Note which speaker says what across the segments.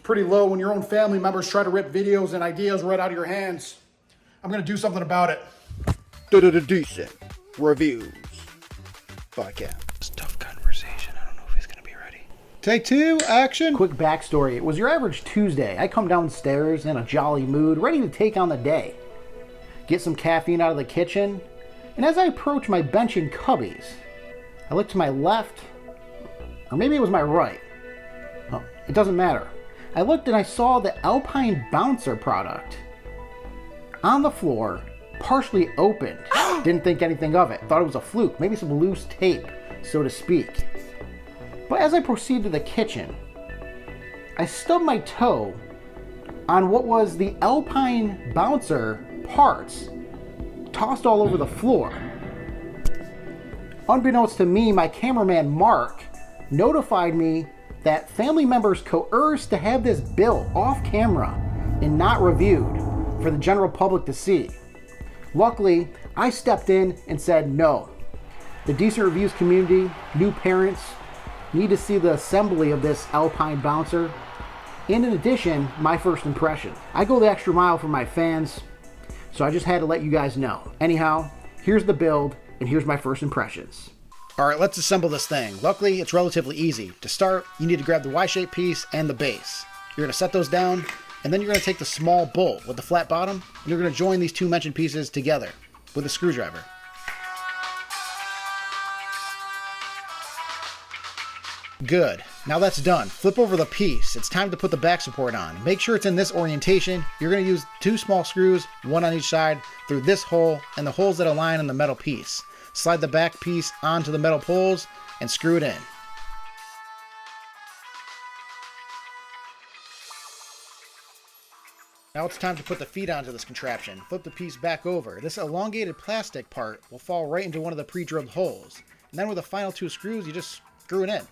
Speaker 1: pretty low when your own family members try to rip videos and ideas right out of your hands. I'm gonna do something about it.
Speaker 2: Decent reviews podcast.
Speaker 3: It's tough conversation. I don't know if he's gonna be ready.
Speaker 2: Take two, action.
Speaker 4: Quick backstory. It was your average Tuesday. I come downstairs in a jolly mood, ready to take on the day. Get some caffeine out of the kitchen, and as I approach my bench in Cubbies, I look to my left, or maybe it was my right. Oh, it doesn't matter. I looked and I saw the Alpine bouncer product on the floor, partially opened. Didn't think anything of it. Thought it was a fluke, maybe some loose tape, so to speak. But as I proceed to the kitchen, I stubbed my toe on what was the Alpine bouncer parts tossed all over the floor. Unbeknownst to me, my cameraman Mark notified me that family members coerced to have this built off camera and not reviewed for the general public to see. Luckily, I stepped in and said no. The decent reviews community, new parents, need to see the assembly of this Alpine bouncer, and in addition, my first impression. I go the extra mile for my fans, so I just had to let you guys know. Anyhow, here's the build, and here's my first impressions.
Speaker 1: All right, let's assemble this thing. Luckily, it's relatively easy. To start, you need to grab the Y-shaped piece and the base. You're gonna set those down, and then you're gonna take the small bolt with the flat bottom, and you're gonna join these two mentioned pieces together with a screwdriver. Good. Now that's done. Flip over the piece. It's time to put the back support on. Make sure it's in this orientation. You're going to use two small screws, one on each side, through this hole and the holes that align on the metal piece. Slide the back piece onto the metal poles and screw it in. Now it's time to put the feet onto this contraption. Flip the piece back over. This elongated plastic part will fall right into one of the pre-drilled holes. And then with the final two screws, you just screw it in.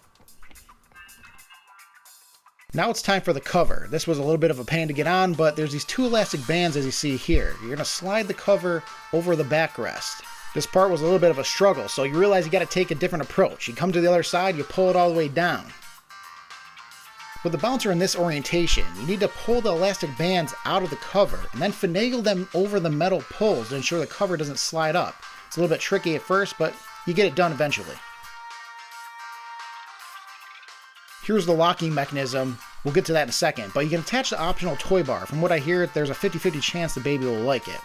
Speaker 1: Now it's time for the cover. This was a little bit of a pain to get on, but there's these two elastic bands as you see here. You're going to slide the cover over the backrest. This part was a little bit of a struggle, so you realize you got to take a different approach. You come to the other side, you pull it all the way down. With the bouncer in this orientation, you need to pull the elastic bands out of the cover and then finagle them over the metal poles to ensure the cover doesn't slide up. It's a little bit tricky at first, but you get it done eventually. Here's the locking mechanism. We'll get to that in a second, but you can attach the optional toy bar. From what I hear, there's a 50-50 chance the baby will like it.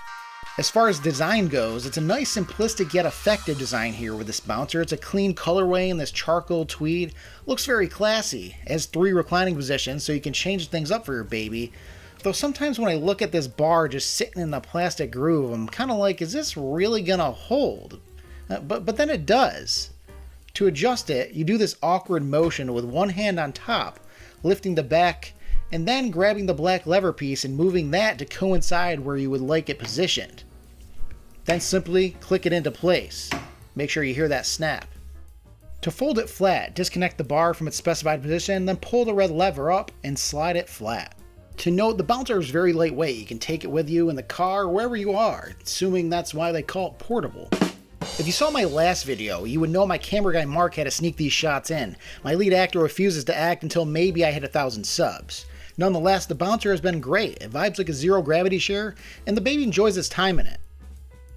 Speaker 1: As far as design goes, it's a nice simplistic yet effective design here with this bouncer. It's a clean colorway in this charcoal tweed. Looks very classy. It has 3 reclining positions so you can change things up for your baby. Though sometimes when I look at this bar just sitting in the plastic groove, I'm kind of like, is this really gonna hold? But then it does. To adjust it, you do this awkward motion with one hand on top, lifting the back, and then grabbing the black lever piece and moving that to coincide where you would like it positioned. Then simply click it into place. Make sure you hear that snap. To fold it flat, disconnect the bar from its specified position, then pull the red lever up and slide it flat. To note, the bouncer is very lightweight. You can take it with you in the car, wherever you are, assuming that's why they call it portable. If you saw my last video, you would know my camera guy Mark had to sneak these shots in. My lead actor refuses to act until maybe I hit 1,000 subs. Nonetheless, the bouncer has been great. It vibes like a zero gravity share, and the baby enjoys its time in it.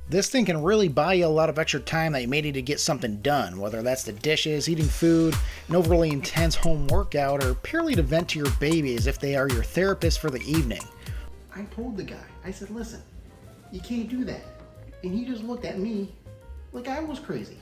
Speaker 1: This thing can really buy you a lot of extra time that you may need to get something done, whether that's the dishes, eating food, an overly intense home workout, or purely to vent to your baby as if they are your therapist for the evening. I told the guy, I said, listen, you can't do that. And he just looked at me like I was crazy.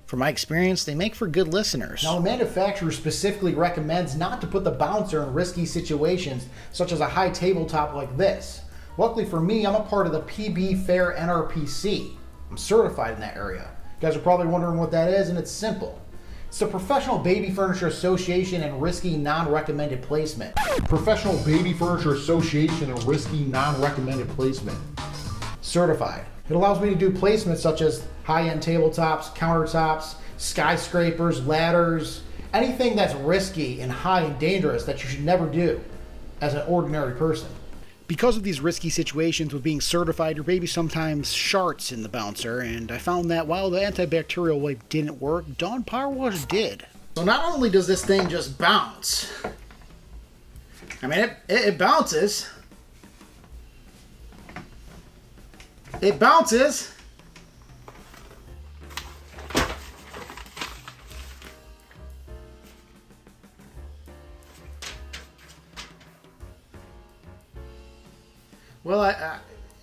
Speaker 1: From my experience, they make for good listeners. Now, the manufacturer specifically recommends not to put the bouncer in risky situations, such as a high tabletop like this. Luckily for me, I'm a part of the PB Fair NRPC. I'm certified in that area. You guys are probably wondering what that is, and it's simple. It's the Professional Baby Furniture Association and Risky Non-Recommended Placement.
Speaker 2: Professional Baby Furniture Association and Risky Non-Recommended Placement.
Speaker 1: Certified. It allows me to do placements such as high-end tabletops, countertops, skyscrapers, ladders, anything that's risky and high and dangerous that you should never do as an ordinary person. Because of these risky situations with being certified, your baby sometimes sharts in the bouncer, and I found that while the antibacterial wipe didn't work, Dawn Power Wash did. So not only does this thing just bounce, I mean, it bounces. It bounces. Well,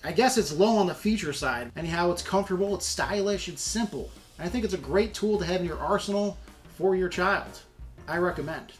Speaker 1: I guess it's low on the feature side. Anyhow, it's comfortable, it's stylish, it's simple. And I think it's a great tool to have in your arsenal for your child. I recommend.